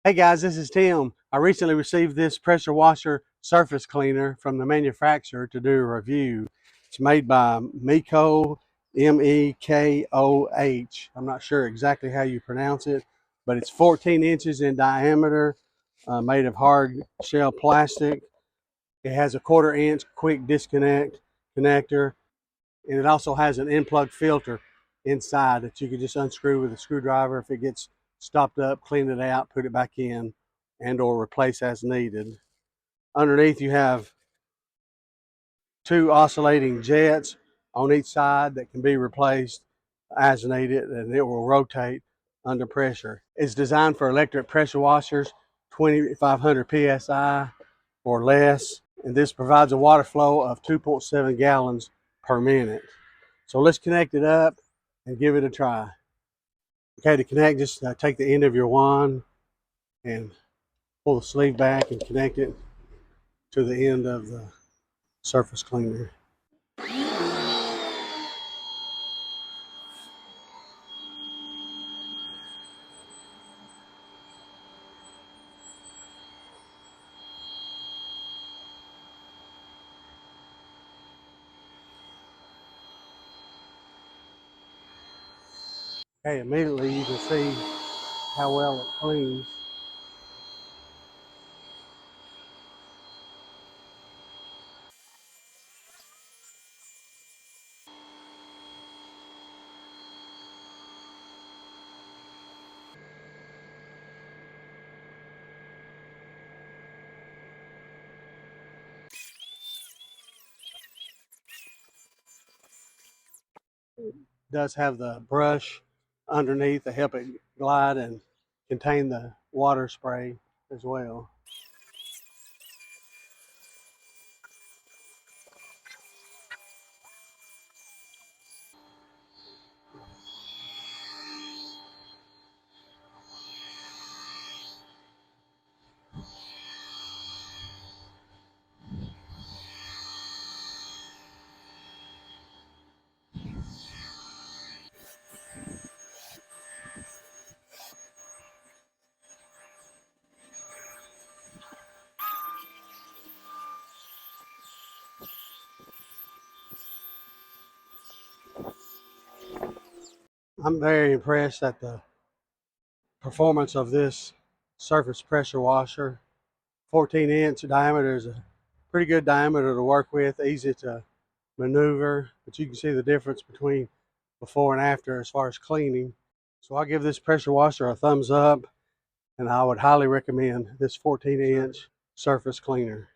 Hey guys, this is Tim. I recently received this pressure washer surface cleaner from the manufacturer to do a review. It's made by Mekoh, Mekoh. I'm not sure exactly how you pronounce it, but it's 14 inches in diameter, made of hard shell plastic. It has a 1/4 inch quick disconnect connector, and it also has an in-plug filter inside that you can just unscrew with a screwdriver. If it gets stopped up, clean it out, put it back in, and or replace as needed. Underneath you have 2 oscillating jets on each side that can be replaced as needed, and it will rotate under pressure. It's designed for electric pressure washers 2500 psi or less, and this provides a water flow of 2.7 gallons per minute. So let's connect it up and give it a try. Okay, to connect, just take the end of your wand and pull the sleeve back and connect it to the end of the surface cleaner. Okay, immediately you can see how well it cleans. It does have the brush underneath to help it glide and contain the water spray as well. I'm very impressed at the performance of this surface pressure washer. 14-inch diameter is a pretty good diameter to work with, easy to maneuver, but you can see the difference between before and after as far as cleaning. So I give this pressure washer a thumbs up, and I would highly recommend this 14-inch surface cleaner.